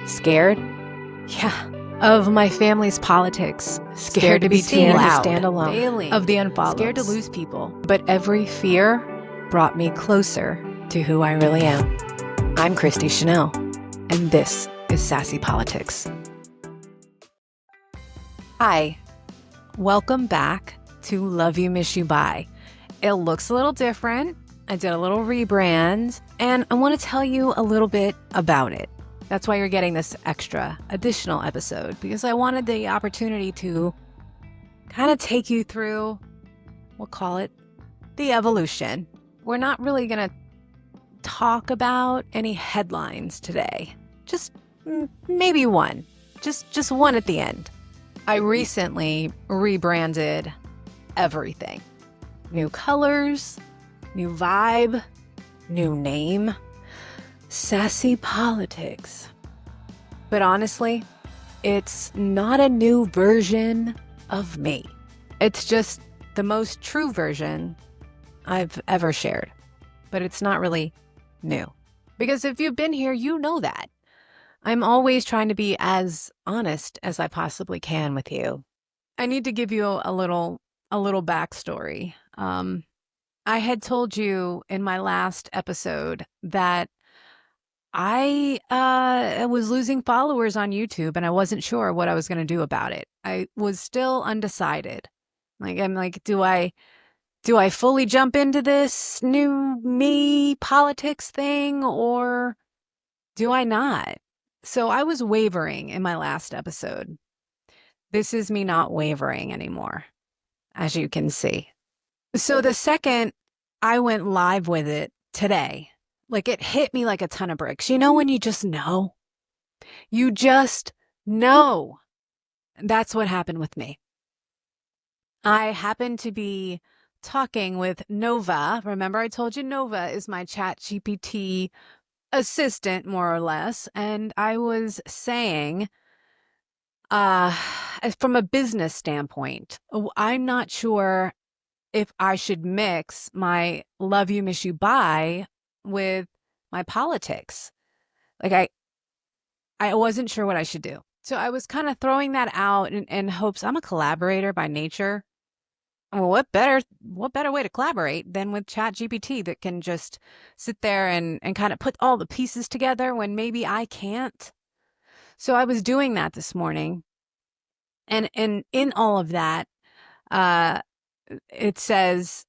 Scared? Yeah. Of my family's politics. Scared to be too loud. Stand alone. Failing. Of the unfollows. Scared to lose people. But every fear brought me closer to who I really am. I'm Chanelle, and this is Sassy Politics. Hi. Welcome back to Love You, Miss You, Bye. It looks a little different. I did a little rebrand, and I want to tell you a little bit about it. That's why you're getting this extra additional episode, because I wanted the opportunity to kind of take you through, we'll call it the evolution. We're not really going to talk about any headlines today. Just maybe one. Just one at the end. I recently rebranded everything. New colors, new vibe, new name. Sassy Politics. But honestly, it's not a new version of me. It's just the most true version I've ever shared. But it's not really new. Because if you've been here, you know that. I'm always trying to be as honest as I possibly can with you. I need to give you a little backstory. I had told you in my last episode that I was losing followers on YouTube, and I wasn't sure what I was going to do about it. I was still undecided. I'm like, do I fully jump into this new me politics thing, or do I not? So I was wavering in my last episode. This is me not wavering anymore, as you can see. So the second I went live with it today, like it hit me like a ton of bricks. You know when you just know? You just know. That's what happened with me. I happened to be talking with Nova. Remember I told you Nova is my ChatGPT assistant, more or less. And I was saying, from a business standpoint, I'm not sure if I should mix my Love You, Miss You, Bye with my politics. Like I wasn't sure what I should do. So I was kind of throwing that out in hopes. I'm a collaborator by nature. Well, what better way to collaborate than with ChatGPT that can just sit there and kind of put all the pieces together when maybe I can't. So I was doing that this morning. And in all of that, it says,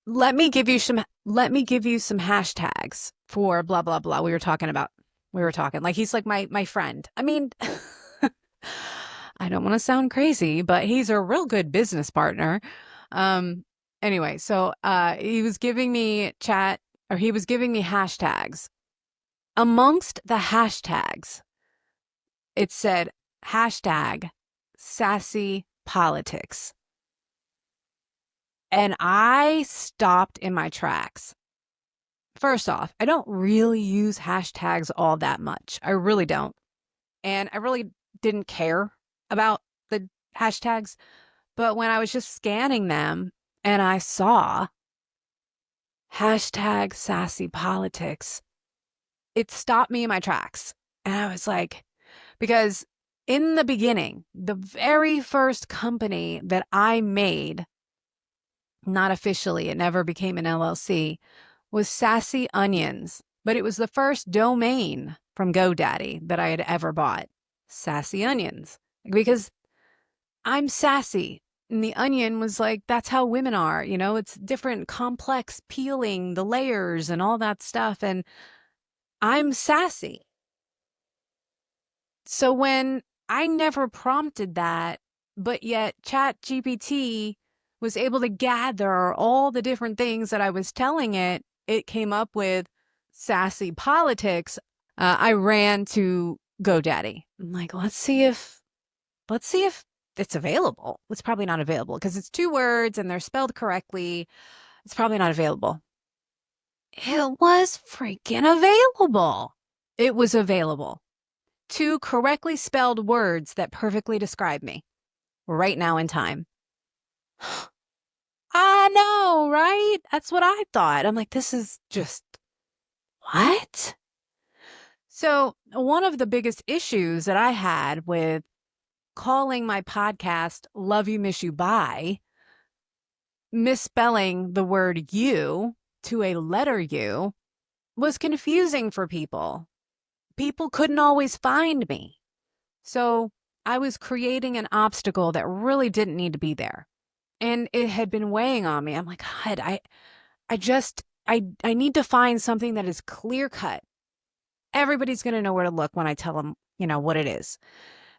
let me give you some hashtags for blah, blah, blah. We were talking like, he's like my friend. I mean, I don't want to sound crazy, but he's a real good business partner. Anyway, so, he was giving me hashtags. Amongst the hashtags, it said hashtag Sassy Politics. And I stopped in my tracks. First off, I don't really use hashtags all that much. I really don't. And I really didn't care about the hashtags. But when I was just scanning them and I saw hashtag Sassy Politics, it stopped me in my tracks. And I was like, because in the beginning, the very first company that I made, not officially, it never became an LLC, was Sassy Onions. But it was the first domain from GoDaddy that I had ever bought. Sassy Onions. Because I'm sassy. And the onion was like, that's how women are. You know, it's different, complex peeling, the layers and all that stuff. And I'm sassy. So when I never prompted that, but yet ChatGPT was able to gather all the different things that I was telling it, it came up with Sassy Politics. I ran to GoDaddy. I'm like, let's see if it's available. It's probably not available because it's 2 words and they're spelled correctly. It's probably not available. It was freaking available. It was available. 2 correctly spelled words that perfectly describe me right now in time. I know, right? That's what I thought. I'm like, this is just, what? So, one of the biggest issues that I had with calling my podcast Love You, Miss You, Bye, misspelling the word you to a letter U was confusing for people. People couldn't always find me. So, I was creating an obstacle that really didn't need to be there. And it had been weighing on me. I'm like, God, I need to find something that is clear cut. Everybody's going to know where to look when I tell them, what it is.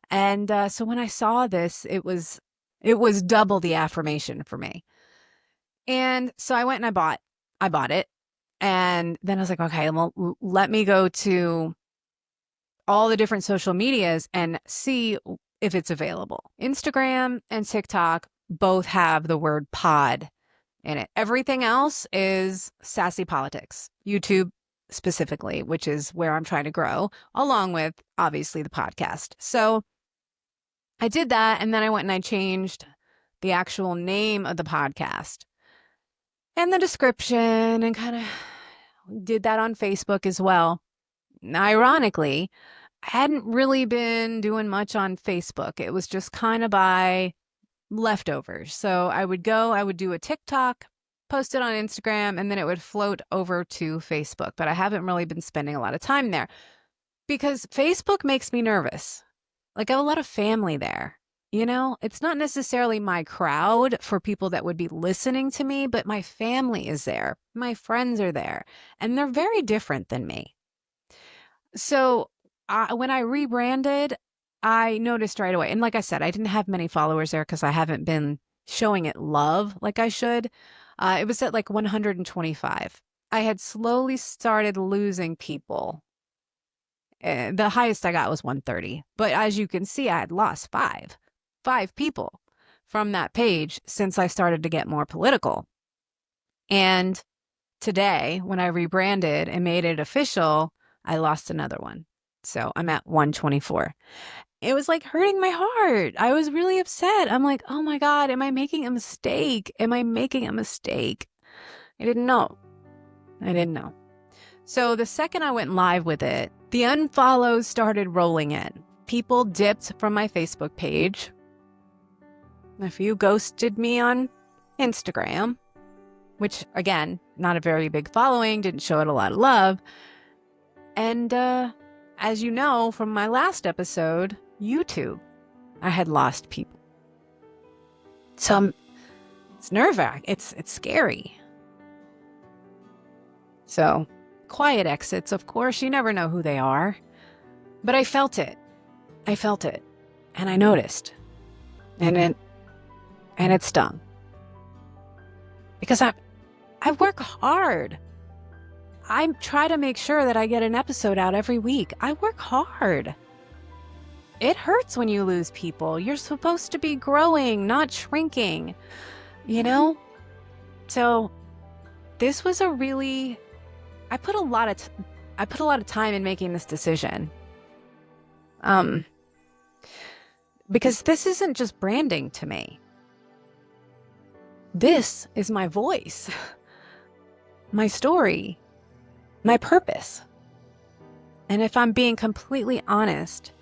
And so when I saw this, it was double the affirmation for me. And so I went and I bought it. And then I was like, okay, well, let me go to all the different social medias and see if it's available. Instagram and TikTok both have the word pod in it. Everything else is Sassy Politics, YouTube specifically, which is where I'm trying to grow, along with obviously the podcast. So I did that. And then I went and I changed the actual name of the podcast and the description and kind of did that on Facebook as well. Ironically, I hadn't really been doing much on Facebook. It was just kind of by leftovers. So I would do a TikTok, post it on Instagram, and then it would float over to Facebook. But I haven't really been spending a lot of time there because Facebook makes me nervous. Like, I have a lot of family there. It's not necessarily my crowd for people that would be listening to me, but my family is there. My friends are there, and they're very different than me. So when I rebranded, I noticed right away. And like I said, I didn't have many followers there because I haven't been showing it love like I should. It was at like 125. I had slowly started losing people. The highest I got was 130. But as you can see, I had lost five people from that page since I started to get more political. And today, when I rebranded and made it official, I lost another one. So I'm at 124. It was like hurting my heart. I was really upset. I'm like, oh my God, am I making a mistake? Am I making a mistake? I didn't know. So the second I went live with it, the unfollows started rolling in. People dipped from my Facebook page. A few ghosted me on Instagram, which again, not a very big following, didn't show it a lot of love. And as you know from my last episode, YouTube, I had lost people. So it's nerve-wracking. It's scary. So quiet exits, of course, you never know who they are. But I felt it. And I noticed. And it stung. Because I work hard. I try to make sure that I get an episode out every week. I work hard. It hurts when you lose people. You're supposed to be growing, not shrinking, So this was I put a lot of time in making this decision. Because this isn't just branding to me. This is my voice, my story, my purpose. And if I'm being completely honest,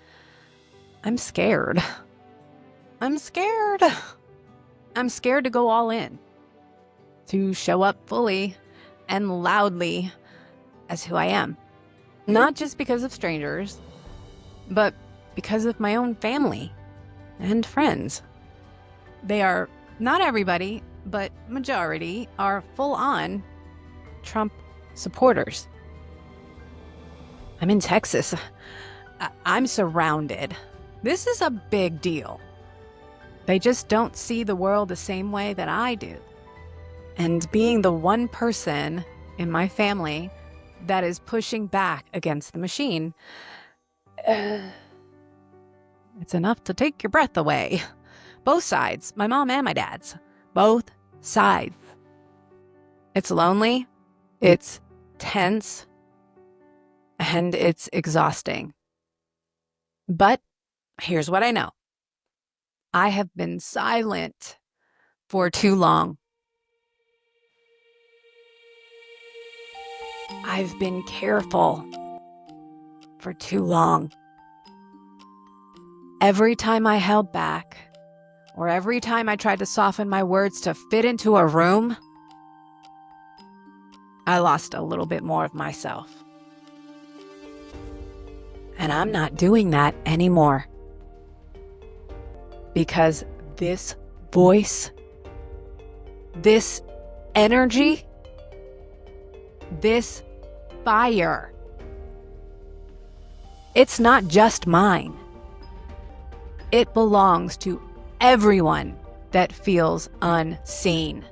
I'm scared. I'm scared to go all in, to show up fully and loudly as who I am. Not just because of strangers, but because of my own family and friends. They are, not everybody, but majority are full-on Trump supporters. I'm in Texas. I'm surrounded. This is a big deal. They just don't see the world the same way that I do. And being the one person in my family that is pushing back against the machine, it's enough to take your breath away. Both sides, my mom and my dad's, both sides. It's lonely, it's tense, and it's exhausting. But here's what I know. I have been silent for too long. I've been careful for too long. Every time I held back, or every time I tried to soften my words to fit into a room, I lost a little bit more of myself. And I'm not doing that anymore. Because this voice, this energy, this fire, it's not just mine. It belongs to everyone that feels unseen.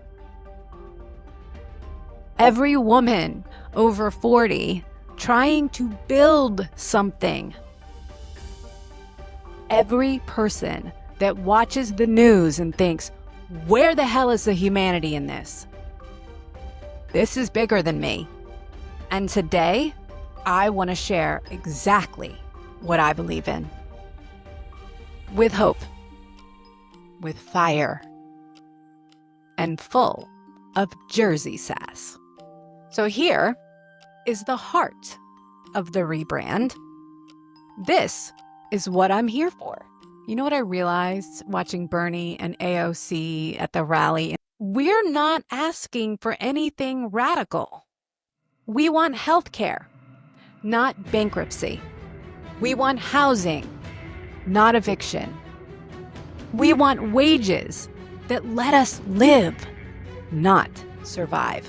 Every woman over 40 trying to build something. Every person that watches the news and thinks, where the hell is the humanity in this? This is bigger than me. And today, I want to share exactly what I believe in. With hope, with fire, and full of Jersey sass. So here is the heart of the rebrand. This is what I'm here for. You know what I realized watching Bernie and AOC at the rally? We're not asking for anything radical. We want healthcare, not bankruptcy. We want housing, not eviction. We want wages that let us live, not survive.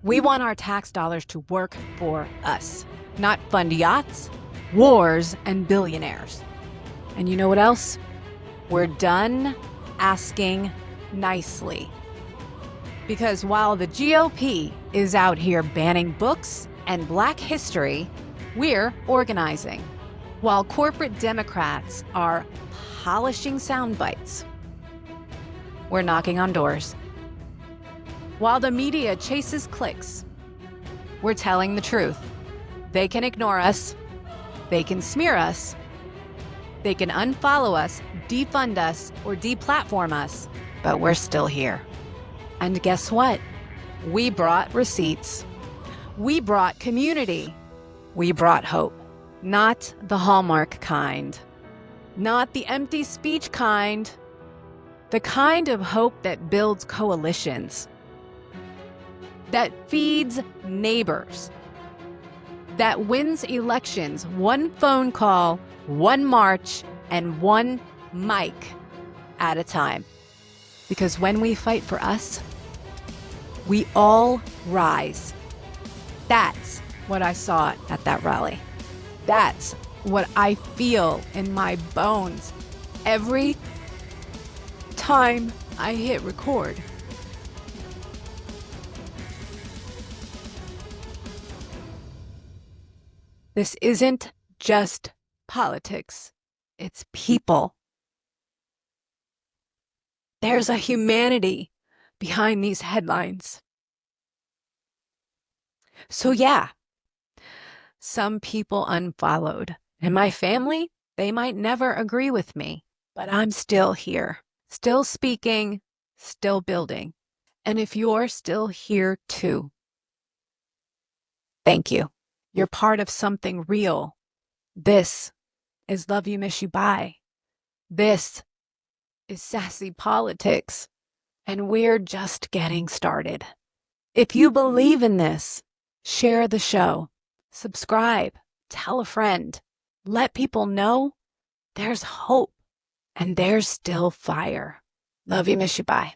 We want our tax dollars to work for us, not fund yachts, wars, and billionaires. And you know what else? We're done asking nicely. Because while the GOP is out here banning books and Black history, we're organizing. While corporate Democrats are polishing sound bites, we're knocking on doors. While the media chases clicks, we're telling the truth. They can ignore us, they can smear us, they can unfollow us, defund us, or deplatform us, but we're still here. And guess what? We brought receipts. We brought community. We brought hope. Not the Hallmark kind. Not the empty speech kind. The kind of hope that builds coalitions. That feeds neighbors. That wins elections one phone call, one march, and one mic at a time. Because when we fight for us, we all rise. That's what I saw at that rally. That's what I feel in my bones every time I hit record. This isn't just politics, it's people. There's a humanity behind these headlines. So yeah, some people unfollowed, and my family, they might never agree with me, but I'm still here, still speaking, still building. And if you're still here too, thank you. You're part of something real. This is Love You, Miss You, Bye. This is Sassy Politics, and we're just getting started. If you believe in this, share the show, subscribe, tell a friend, let people know there's hope and there's still fire. Love you, miss you, bye.